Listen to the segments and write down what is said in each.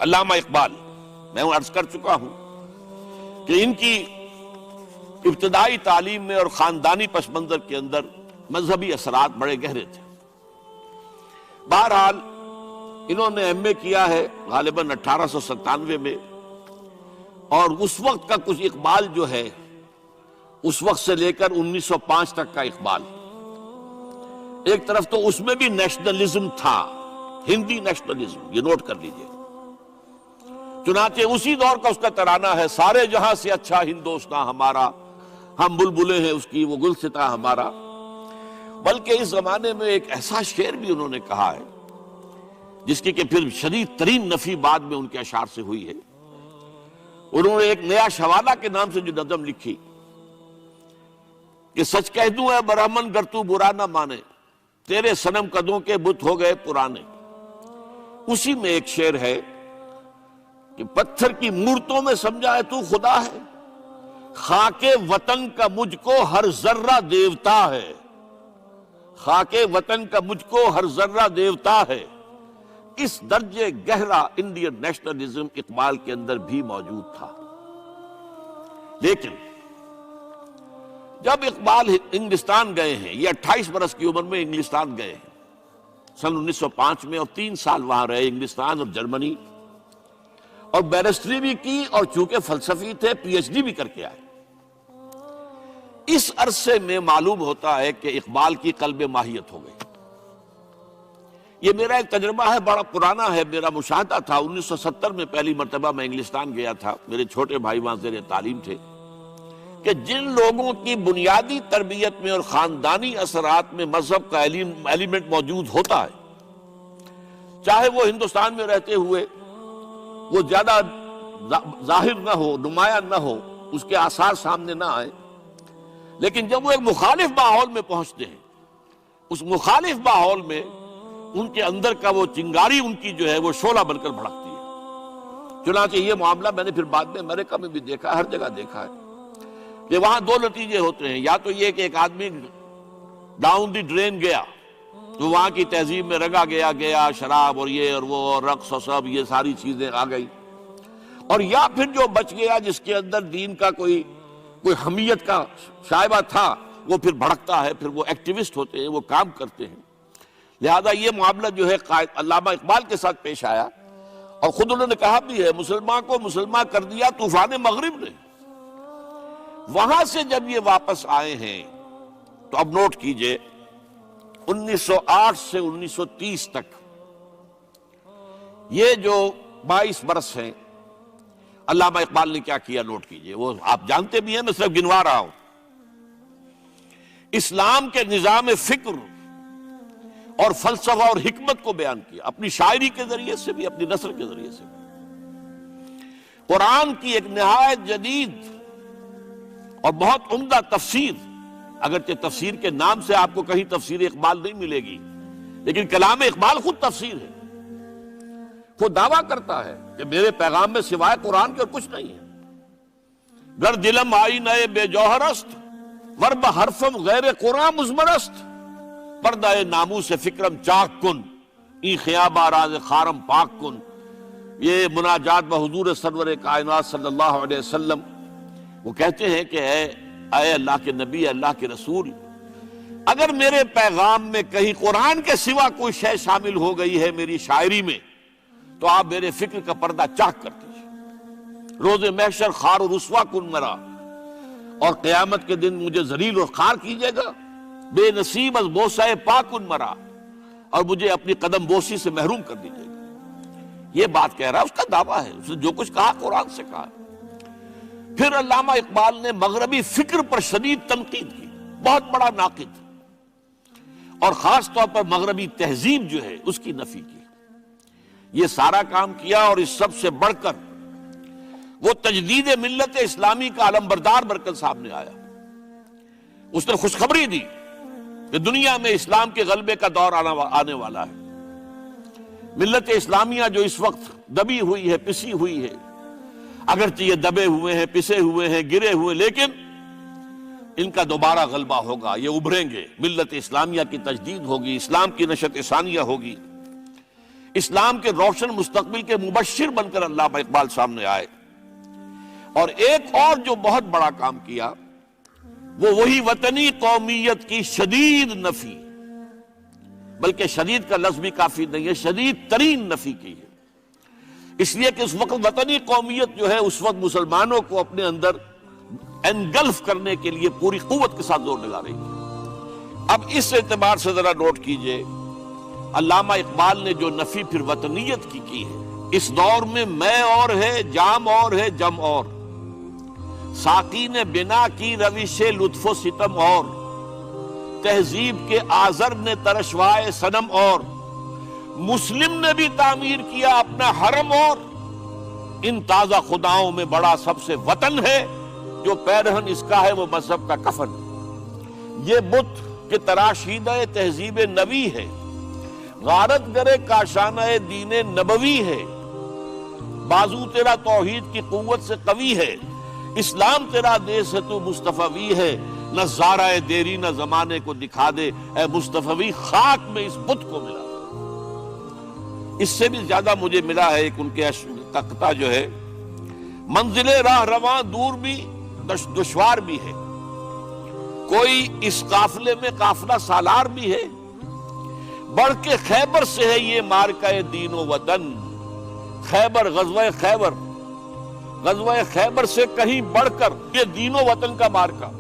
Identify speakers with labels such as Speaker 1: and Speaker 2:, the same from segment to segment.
Speaker 1: علامہ اقبال، میں عرض کر چکا ہوں کہ ان کی ابتدائی تعلیم میں اور خاندانی پس منظر کے اندر مذہبی اثرات بڑے گہرے تھے۔ بہرحال انہوں نے ایم اے کیا ہے غالباً 1897 میں، اور اس وقت کا کچھ اقبال جو ہے، اس وقت سے لے کر 1905 تک کا اقبال، ایک طرف تو اس میں بھی نیشنلزم تھا، ہندی نیشنلزم، یہ نوٹ کر لیجئے۔ چنانچہ اسی دور کا اس کا ترانہ ہے، سارے جہاں سے اچھا ہندوستاں ہمارا، ہم بلبلیں ہیں اس کی وہ گلستاں ہمارا۔ بلکہ اس زمانے میں ایک ایسا شعر بھی انہوں نے کہا ہے جس کی کہ پھر شدید ترین نفی بعد میں ان کے اشعار سے ہوئی ہے۔ انہوں نے ایک نیا شوالہ کے نام سے جو نظم لکھی کہ سچ کہہ دوں اے برہمن گر تو برا نہ مانے، تیرے صنم قدوں کے بت ہو گئے پرانے۔ اسی میں ایک شعر ہے کہ پتھر کی مورتوں میں سمجھا ہے تو خدا ہے، خاک وطن کا مجھ کو ہر ذرہ دیوتا ہے، خاک وطن کا مجھ کو ہر ذرہ دیوتا ہے۔ اس درجے گہرا انڈین نیشنلزم اقبال کے اندر بھی موجود تھا۔ لیکن جب اقبال انگلستان گئے ہیں، یہ 28 برس کی عمر میں انگلستان گئے ہیں سن 1905 میں، اور 3 سال وہاں رہے، انگلستان اور جرمنی، اور بیرسٹری بھی کی، اور چونکہ فلسفی تھے پی ایچ ڈی بھی کر کے آئے۔ اس عرصے میں معلوم ہوتا ہے کہ اقبال کی قلب ماہیت ہو گئی۔ یہ میرا ایک تجربہ ہے، بڑا پرانا ہے، میرا مشاہدہ تھا۔ 1970 میں پہلی مرتبہ میں انگلستان گیا تھا، میرے چھوٹے بھائی وہاں زیر تعلیم تھے، کہ جن لوگوں کی بنیادی تربیت میں اور خاندانی اثرات میں مذہب کا ایلیمنٹ موجود ہوتا ہے، چاہے وہ ہندوستان میں رہتے ہوئے وہ زیادہ ظاہر نہ ہو، نمایاں نہ ہو، اس کے آثار سامنے نہ آئے، لیکن جب وہ ایک مخالف ماحول میں پہنچتے ہیں، اس مخالف ماحول میں ان کے اندر کا وہ چنگاری ان کی جو ہے وہ شعلہ بن کر بھڑکتی ہے۔ چنانچہ یہ معاملہ میں نے پھر بعد میں امریکہ میں بھی دیکھا، ہر جگہ دیکھا ہے کہ وہاں 2 نتیجے ہوتے ہیں، یا تو یہ کہ ایک آدمی ڈاؤن دی ڈرین گیا تو وہاں کی تہذیب میں رگا گیا شراب اور یہ اور وہ اور رقص اور سب یہ ساری چیزیں آ گئی، اور یا پھر جو بچ گیا جس کے اندر دین کا کوئی حمیت کا شائبہ تھا، وہ پھر بھڑکتا ہے، پھر وہ ایکٹیوسٹ ہوتے ہیں، وہ کام کرتے ہیں۔ لہذا یہ معاملہ جو ہے علامہ اقبال کے ساتھ پیش آیا، اور خود انہوں نے کہا بھی ہے، مسلمان کو مسلمان کر دیا طوفان مغرب نے۔ وہاں سے جب یہ واپس آئے ہیں تو اب نوٹ کیجئے 1908 سے 1930 تک یہ جو 22 برس ہیں، علامہ اقبال نے کیا کیا نوٹ کیجئے، وہ آپ جانتے بھی ہیں، میں صرف گنوا رہا ہوں۔ اسلام کے نظام فکر اور فلسفہ اور حکمت کو بیان کیا، اپنی شاعری کے ذریعے سے بھی، اپنی نثر کے ذریعے سے بھی۔ قرآن کی ایک نہایت جدید اور بہت عمدہ تفسیر، اگرچہ تفسیر کے نام سے آپ کو کہیں تفسیر اقبال نہیں ملے گی، لیکن کلام اقبال خود تفسیر ہے۔ وہ دعویٰ کرتا ہے کہ میرے پیغام میں سوائے قرآن کے اور کچھ نہیں ہے۔ گر دلم آئی نئے بے جوہر است، ورب حرفم غیر قرآن مزمرست، پردہ ناموس فکرم چاک کن، ای خیابہ راز خارم پاک کن۔ یہ مناجات بحضور سرور کائنات صلی اللہ علیہ وسلم، وہ کہتے ہیں کہ اے اللہ کے نبی، اللہ کے رسول، اگر میرے پیغام میں کہیں قرآن کے سوا کوئی شے شامل ہو گئی ہے میری شاعری میں، تو آپ میرے فکر کا پردہ چاک کر دیجیے۔ روز محشر خار و رسوا کن مرا، اور قیامت کے دن مجھے ذلیل اور خوار کیجیے گا۔ بے نصیب از بوسہ پاکن مرا، اور مجھے اپنی قدم بوسی سے محروم کر دیجیے گا۔ یہ بات کہہ رہا ہے، اس کا دعویٰ ہے، اس نے جو کچھ کہا قرآن سے کہا۔ پھر علامہ اقبال نے مغربی فکر پر شدید تنقید کی، بہت بڑا ناقد، اور خاص طور پر مغربی تہذیب جو ہے اس کی نفی کی۔ یہ سارا کام کیا، اور اس سب سے بڑھ کر وہ تجدید ملت اسلامی کا علمبردار بن کر سامنے آیا۔ اس نے خوشخبری دی کہ دنیا میں اسلام کے غلبے کا دور آنے والا ہے۔ ملت اسلامیہ جو اس وقت دبی ہوئی ہے، پسی ہوئی ہے، اگرچہ یہ دبے ہوئے ہیں، پسے ہوئے ہیں، گرے ہوئے، لیکن ان کا دوبارہ غلبہ ہوگا، یہ ابھریں گے، ملت اسلامیہ کی تجدید ہوگی، اسلام کی نشأت ثانیہ ہوگی۔ اسلام کے روشن مستقبل کے مبشر بن کر علامہ اقبال سامنے آئے. اور ایک اور جو بہت بڑا کام کیا وہ وہی وطنی قومیت کی شدید نفی، بلکہ شدید کا لفظ بھی کافی نہیں ہے، شدید ترین نفی کی ہے. اس لیے کہ اس وقت وطنی قومیت جو ہے اس وقت مسلمانوں کو اپنے اندر انگلف کرنے کے لیے پوری قوت کے ساتھ زور لگا رہی ہے. اب اس اعتبار سے ذرا نوٹ کیجئے، علامہ اقبال نے جو نفی پھر وطنیت کی ہے، اس دور میں میں اور ہے، جام اور ہے، جم اور، ساقی نے بنا کی روش لطف و ستم اور، تہذیب کے آزر نے ترشوائے صنم اور، مسلم نے بھی تعمیر کیا اپنا حرم اور، ان تازہ خداؤں میں بڑا سب سے وطن ہے، جو پیرہن اس کا ہے وہ مذہب کا کفن. یہ بت کہ تراشیدہ تہذیب نبی ہے، غارت گرے کاشانہ دین نبوی ہے، بازو تیرا توحید کی قوت سے قوی ہے، اسلام تیرا دیس ہے تو مصطفی ہے، نہ زارہ دیری نہ زمانے کو دکھا دے، اے مصطفی خاک میں اس بت کو ملا. اس سے بھی زیادہ مجھے ملا ہے ایک ان کے تختہ جو ہے، منزل راہ رواں دور بھی دشوار بھی ہے، کوئی اس قافلے میں قافلہ سالار بھی ہے، بڑھ کے خیبر سے ہے یہ مارکہ دین و وطن. خیبر غزوہ خیبر سے کہیں بڑھ کر یہ دین و وطن کا مارکہ،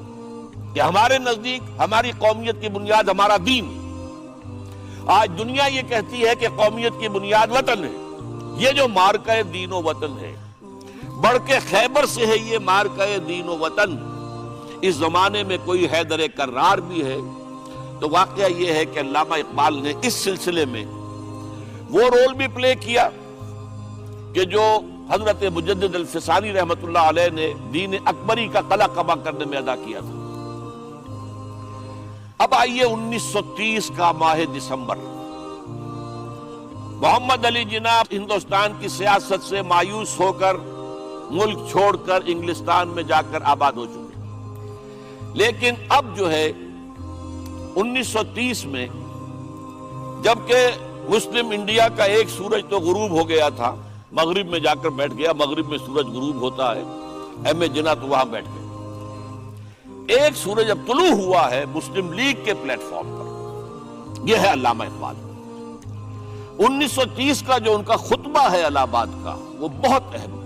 Speaker 1: کہ ہمارے نزدیک ہماری قومیت کی بنیاد ہمارا دین. آج دنیا یہ کہتی ہے کہ قومیت کی بنیاد وطن ہے. یہ جو مارکہ دین و وطن ہے، بڑھ کے خیبر سے ہے یہ مارکہ دین و وطن. اس زمانے میں کوئی حیدر کرار بھی ہے. تو واقعہ یہ ہے کہ علامہ اقبال نے اس سلسلے میں وہ رول بھی پلے کیا کہ جو حضرت مجدد الفسانی رحمت اللہ علیہ نے دین اکبری کا قلع قبا کرنے میں ادا کیا تھا. اب آئیے 1930 کا ماہ دسمبر، محمد علی جناح ہندوستان کی سیاست سے مایوس ہو کر ملک چھوڑ کر انگلستان میں جا کر آباد ہو چکے. لیکن اب جو ہے 1930 میں، جبکہ مسلم انڈیا کا ایک سورج تو غروب ہو گیا تھا، مغرب میں جا کر بیٹھ گیا، مغرب میں سورج غروب ہوتا ہے، ایم اے جناح تو وہاں بیٹھ گئے. ایک سورج اب طلوع ہوا ہے مسلم لیگ کے پلیٹ فارم پر، یہ ہے علامہ اقبال. 1930 کا جو ان کا خطبہ ہے الہ آباد کا، وہ بہت اہم ہے.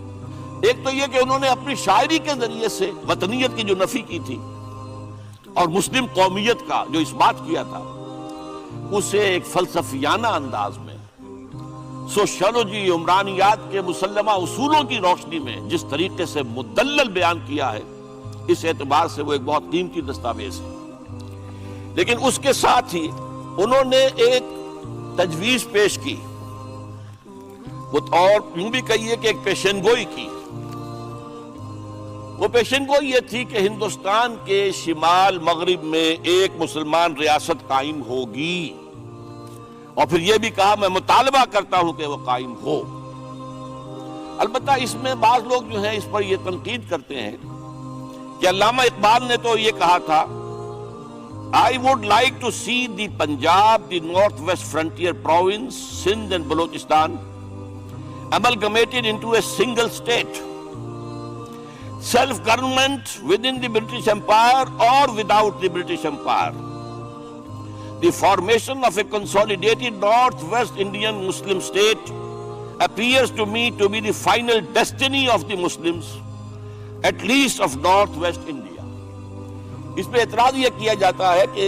Speaker 1: ایک تو یہ کہ انہوں نے اپنی شاعری کے ذریعے سے وطنیت کی جو نفی کی تھی اور مسلم قومیت کا جو اس بات کیا تھا، اسے ایک فلسفیانہ انداز میں سوشیولوجی عمرانیات کے مسلمہ اصولوں کی روشنی میں جس طریقے سے مدلل بیان کیا ہے، اس اعتبار سے وہ ایک بہت قیمتی دستاویز ہے. لیکن اس کے ساتھ ہی انہوں نے ایک تجویز پیش کی، اور یوں بھی کہیے کہ ایک پیشن گوئی کی. وہ پیشن گوئی یہ تھی کہ ہندوستان کے شمال مغرب میں ایک مسلمان ریاست قائم ہوگی، اور پھر یہ بھی کہا میں مطالبہ کرتا ہوں کہ وہ قائم ہو. البتہ اس میں بعض لوگ جو ہیں اس پر یہ تنقید کرتے ہیں کہ علامہ اقبال نے تو یہ کہا تھا I would like to see the Punjab, the Northwest Frontier Province, Sindh and Balochistan amalgamated into a single state. Self-government within the British Empire or without the British Empire. The formation of a consolidated Northwest Indian Muslim state appears to me to be the final destiny of the Muslims, at least of Northwest India. اس پہ اعتراض یہ کیا جاتا ہے کہ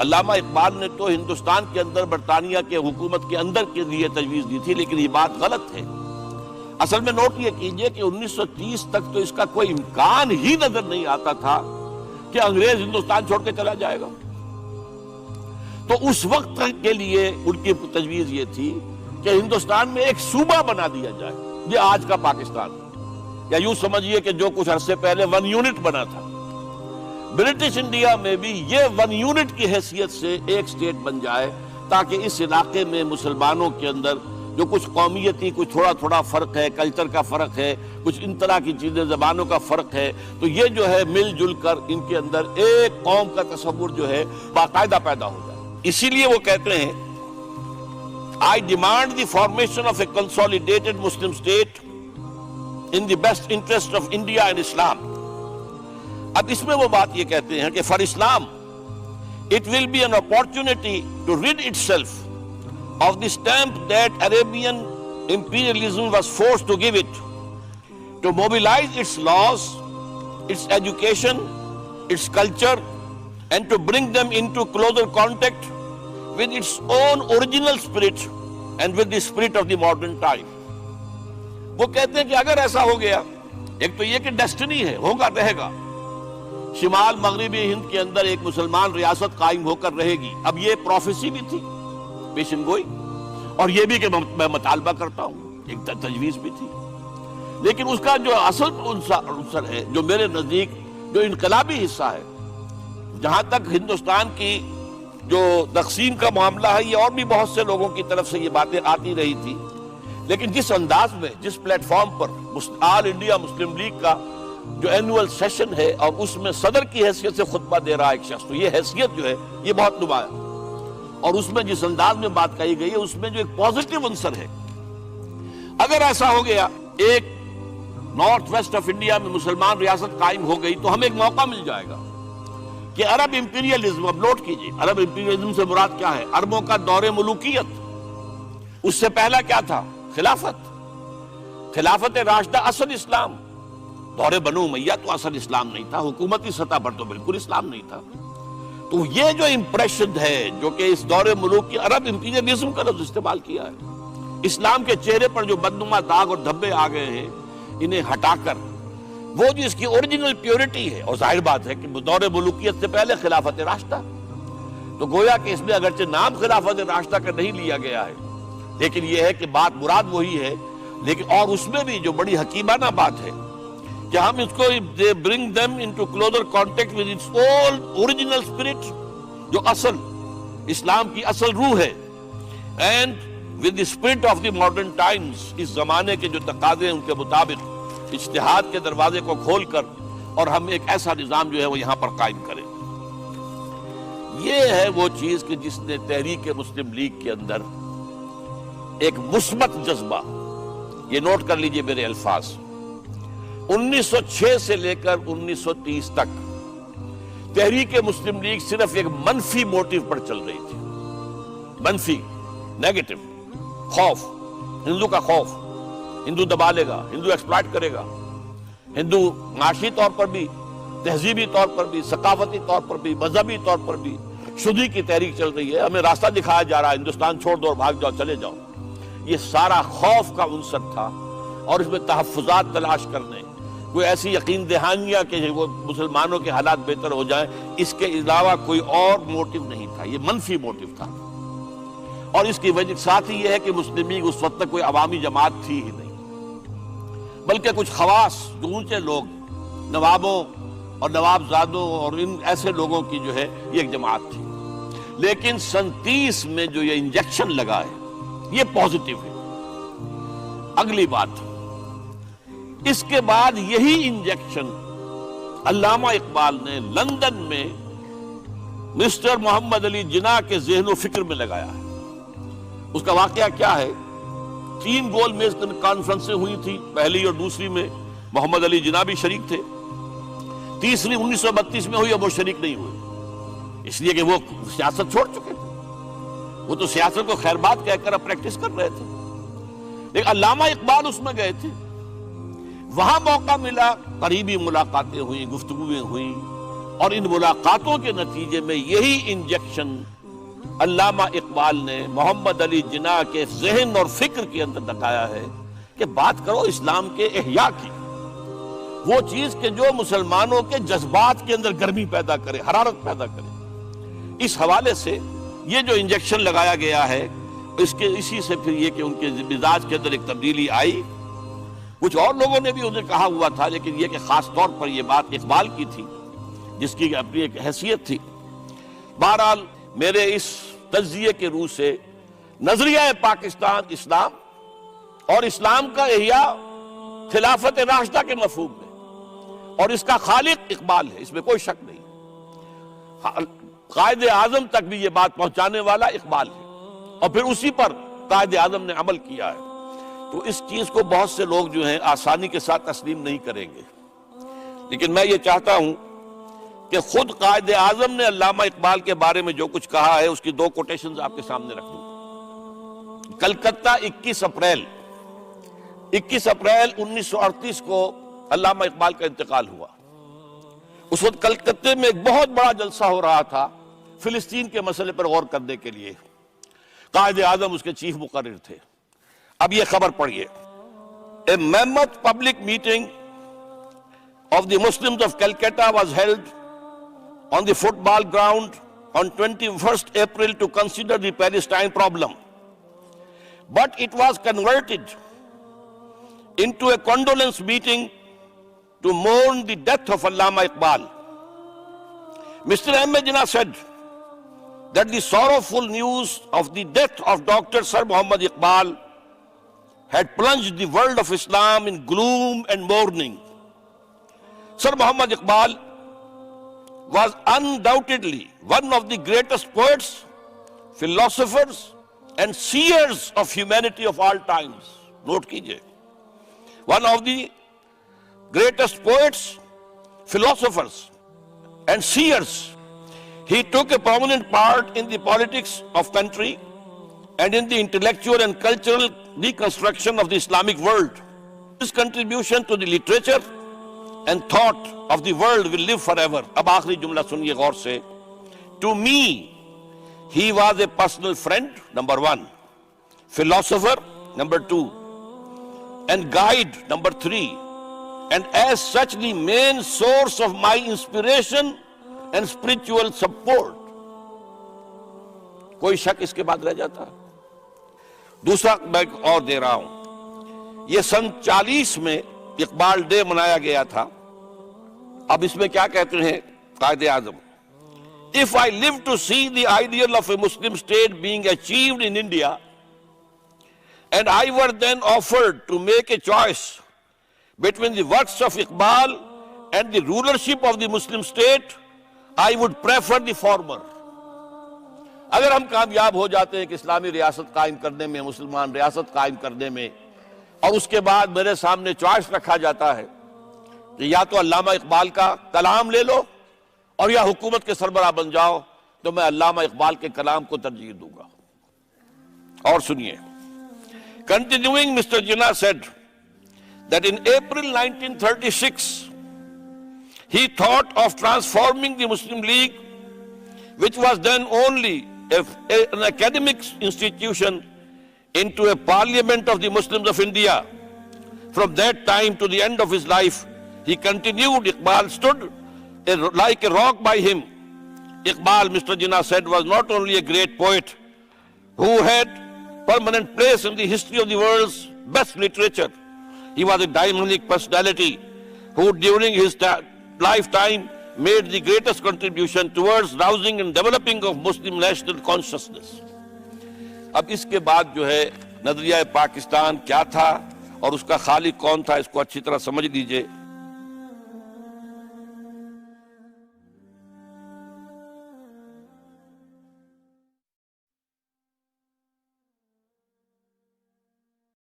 Speaker 1: علامہ اقبال نے تو ہندوستان کے اندر برطانیہ کے حکومت کے اندر کے لیے تجویز دی تھی، لیکن یہ بات غلط ہے. اصل میں نوٹ یہ کیجئے کہ 1930 تک تو اس کا کوئی امکان ہی نظر نہیں آتا تھا کہ انگریز ہندوستان چھوڑ کے چلا جائے گا. تو اس وقت کے لیے ان کی تجویز یہ تھی کہ ہندوستان میں ایک صوبہ بنا دیا جائے، یہ آج کا پاکستان، یا یوں سمجھیے کہ جو کچھ عرصے پہلے 1 یونٹ بنا تھا. برٹش انڈیا میں بھی یہ 1 یونٹ کی حیثیت سے ایک سٹیٹ بن جائے، تاکہ اس علاقے میں مسلمانوں کے اندر جو کچھ قومیتی کچھ تھوڑا تھوڑا فرق ہے، کلچر کا فرق ہے، کچھ ان طرح کی چیزیں، زبانوں کا فرق ہے، تو یہ جو ہے مل جل کر ان کے اندر ایک قوم کا تصور جو ہے باقاعدہ پیدا ہو جائے. اسی لیے وہ کہتے ہیں I demand the formation of a consolidated Muslim state in the best interest of India and Islam. اب اس میں وہ بات یہ کہتے ہیں کہ for Islam it will be an opportunity to rid itself of the stamp that Arabian imperialism was forced to give it, to mobilize its laws, its education, its culture, and to bring them into closer contact with its own original spirit and with the spirit of the modern time. وہ کہتے ہیں کہ اگر ایسا ہو گیا، ایک تو یہ کہ ڈیسٹنی ہے، ہوگا رہے گا، شمال مغربی ہند کے اندر ایک مسلمان ریاست قائم ہو کر رہے گی. اب یہ پروفیسی بھی تھی، پیشن گوئی، اور یہ بھی کہ میں مطالبہ کرتا ہوں، ایک تجویز بھی تھی. لیکن اس کا جو اصل عنصر ہے، جو میرے نزدیک جو انقلابی حصہ ہے، جہاں تک ہندوستان کی جو تقسیم کا معاملہ ہے، یہ اور بھی بہت سے لوگوں کی طرف سے یہ باتیں آتی رہی تھی، لیکن جس انداز میں، جس پلیٹ فارم پر آل انڈیا مسلم لیگ کا جو اینول سیشن ہے اور اس میں صدر کی حیثیت سے خطبہ دے رہا ایک شخص، تو یہ حیثیت جو ہے یہ بہت نمایاں، اور اس میں جس انداز میں بات کہی گئی ہے اس میں جو ایک پازیٹیو عنصر ہے. اگر ایسا ہو گیا، ایک نارتھ ویسٹ آف انڈیا میں مسلمان ریاست قائم ہو گئی، تو ہمیں ایک موقع مل جائے گا کہ عرب امپیریلزم، اب نوٹ کیجئے، عرب امپیریلزم سے مراد کیا ہے؟ عربوں کا دور ملوکیت. اس سے پہلا کیا تھا؟ خلافت راشدہ، اصل اسلام. دور بنو امیہ تو اصل اسلام نہیں تھا، حکومتی سطح پر تو بالکل اسلام نہیں تھا. تو یہ جو امپریشن ہے، جو کہ اس دور ملوکی عرب امپیریلزم کا لفظ استعمال کیا ہے، اسلام کے چہرے پر جو بدنما داغ اور دھبے آ گئے ہیں، انہیں ہٹا کر وہ جو اس کی اوریجنل پیورٹی ہے، اور ظاہر بات ہے کہ دور ملوکیت سے پہلے خلافت راشدہ، تو گویا کہ اس میں اگرچہ نام خلافت راشدہ کا نہیں لیا گیا ہے، لیکن یہ ہے کہ بات مراد وہی ہے. لیکن اور اس میں بھی جو بڑی حکیمانہ بات ہے کہ ہم اس کو bring them into closer contact with its old original spirit، جو اصل اسلام کی اصل روح ہے، and with the spirit of the modern times، اس زمانے کے جو تقاضے ہیں ان کے مطابق اجتہاد کے دروازے کو کھول کر، اور ہم ایک ایسا نظام جو ہے وہ یہاں پر قائم کریں. یہ ہے وہ چیز کہ جس نے تحریک مسلم لیگ کے اندر ایک مثبت جذبہ، یہ نوٹ کر لیجئے میرے الفاظ، 1906 سے لے کر 1930 تک تحریک مسلم لیگ صرف ایک منفی موٹیو پر چل رہی تھی. منفی، نیگیٹو، خوف، ہندو کا خوف، ہندو دبا لے گا، ہندو ایکسپلائٹ کرے گا، ہندو معاشی طور پر بھی، تہذیبی طور پر بھی، ثقافتی طور پر بھی، مذہبی طور پر بھی شدی کی تحریک چل رہی ہے، ہمیں راستہ دکھایا جا رہا ہے، ہندوستان چھوڑ دو اور بھاگ جاؤ، چلے جاؤ. یہ سارا خوف کا عنصر تھا، اور اس میں تحفظات تلاش کرنے، کوئی ایسی یقین دہانیاں کہ وہ مسلمانوں کے حالات بہتر ہو جائیں، اس کے علاوہ کوئی اور موٹیو نہیں تھا. یہ منفی موٹیو تھا، اور اس کی وجہ ساتھ ہی یہ ہے کہ مسلم لیگ اس وقت تک کوئی عوامی جماعت تھی ہی نہیں، بلکہ کچھ خواص، جو اونچے لوگ، نوابوں اور نوابزادوں اور ان ایسے لوگوں کی جو ہے یہ ایک جماعت تھی. لیکن 37 میں جو یہ انجیکشن لگا ہے یہ پازیٹیو ہے. اگلی بات، اس کے بعد یہی انجیکشن علامہ اقبال نے لندن میں مسٹر محمد علی جناح کے ذہن و فکر میں لگایا ہے. اس کا واقعہ کیا ہے؟ 3 گول میز کانفرنسیں ہوئی تھی، پہلی اور دوسری میں محمد علی جناح بھی شریک تھے، تیسری 1932 میں ہوئی، اب وہ شریک نہیں ہوئے، اس لیے کہ وہ سیاست چھوڑ چکے تھے. وہ تو سیاست کو خیر بات کہہ کر اب پریکٹس کر رہے تھے. لیکن علامہ اقبال اس میں گئے تھے، وہاں موقع ملا، قریبی ملاقاتیں ہوئیں، گفتگویں ہوئیں، اور ان ملاقاتوں کے نتیجے میں یہی انجیکشن علامہ اقبال نے محمد علی جناح کے ذہن اور فکر کے اندر لگایا ہے کہ بات کرو اسلام کے احیاء کی، وہ چیز کہ جو مسلمانوں کے جذبات کے اندر گرمی پیدا کرے، حرارت پیدا کرے. اس حوالے سے یہ جو انجیکشن لگایا گیا ہے، اسی سے پھر یہ کہ ان کے مزاج کے اندر ایک تبدیلی آئی. کچھ اور لوگوں نے بھی انہیں کہا ہوا تھا، لیکن یہ کہ خاص طور پر یہ بات اقبال کی تھی، جس کی اپنی ایک حیثیت تھی. بہرحال میرے اس تجزیے کے روح سے نظریہ پاکستان اسلام اور اسلام کا احیاء خلافت راشدہ کے مفہوم میں، اور اس کا خالق اقبال ہے، اس میں کوئی شک نہیں. قائد اعظم تک بھی یہ بات پہنچانے والا اقبال ہے، اور پھر اسی پر قائد اعظم نے عمل کیا ہے، تو اس چیز کو بہت سے لوگ جو ہیں آسانی کے ساتھ تسلیم نہیں کریں گے. لیکن میں یہ چاہتا ہوں کہ خود قائد اعظم نے علامہ اقبال کے بارے میں جو کچھ کہا ہے اس کی 2 کوٹیشنز آپ کے سامنے رکھ دوں. کلکتہ 21 اپریل 1938 کو علامہ اقبال کا انتقال ہوا. اس وقت کلکتے میں ایک بہت بڑا جلسہ ہو رہا تھا فلسطین کے مسئلے پر غور کرنے کے لیے. قائد اعظم اس کے چیف مقرر تھے. اب یہ خبر پڑھیے. A mammoth public meeting of the Muslims of Calcutta was held on the football ground on 21st April to consider the Palestine problem. But it was converted into a condolence meeting to mourn the death of Allama Iqbal. Mr. Ahmed Jinnah said that the sorrowful news of the death of Dr. Sir Muhammad Iqbal had plunged the world of Islam in gloom and mourning. Sir Muhammad Iqbal was undoubtedly one of the greatest poets, philosophers, and seers of humanity of all times. Note kijiye. One of the greatest poets, philosophers, and seers. He took a prominent part in the politics of country and in the intellectual and cultural reconstruction of the Islamic world. His contribution to the literature and thought of the world will live forever. Ab aakhri jumla suniye gaur se. To me, he was a personal friend, number 1, philosopher, number 2, and guide, number 3, and as such the main source of my inspiration and spiritual support. کوئی شک اس کے بعد رہ جاتا. دوسرا میں اور دے رہا ہوں. یہ سن 40 میں اقبال ڈے منایا گیا تھا. اب اس میں کیا کہتے ہیں Quaid Azam. If I live to see the ideal of a Muslim state being achieved in India, and I were then offered to make a choice between the works of Iqbal and the rulership of the Muslim state, I would prefer the former. اگر ہم کامیاب ہو جاتے ہیں کہ اسلامی ریاست قائم کرنے میں، مسلمان ریاست قائم کرنے میں، اور اس کے بعد میرے سامنے چوائس رکھا جاتا ہے کہ یا تو علامہ اقبال کا کلام لے لو اور یا حکومت کے سربراہ بن جاؤ، تو میں علامہ اقبال کے کلام کو ترجیح دوں گا. اور سنیے. Continuing, Mr. Jinnah said that in April 1936, he thought of transforming the Muslim League, which was then only an academic institution, into a parliament of the Muslims of India. From that time to the end of his life, he continued. Iqbal stood like a rock by him. Iqbal, Mr. Jinnah said, was not only a great poet who had permanent place in the history of the world's best literature. He was a dynamic personality who during his lifetime made the greatest contribution towards rousing and developing of Muslim national consciousness. اب اس کے بعد جو ہے نظریہ پاکستان کیا تھا اور اس کا خالق کون تھا، اس کو اچھی طرح سمجھ لیجئے.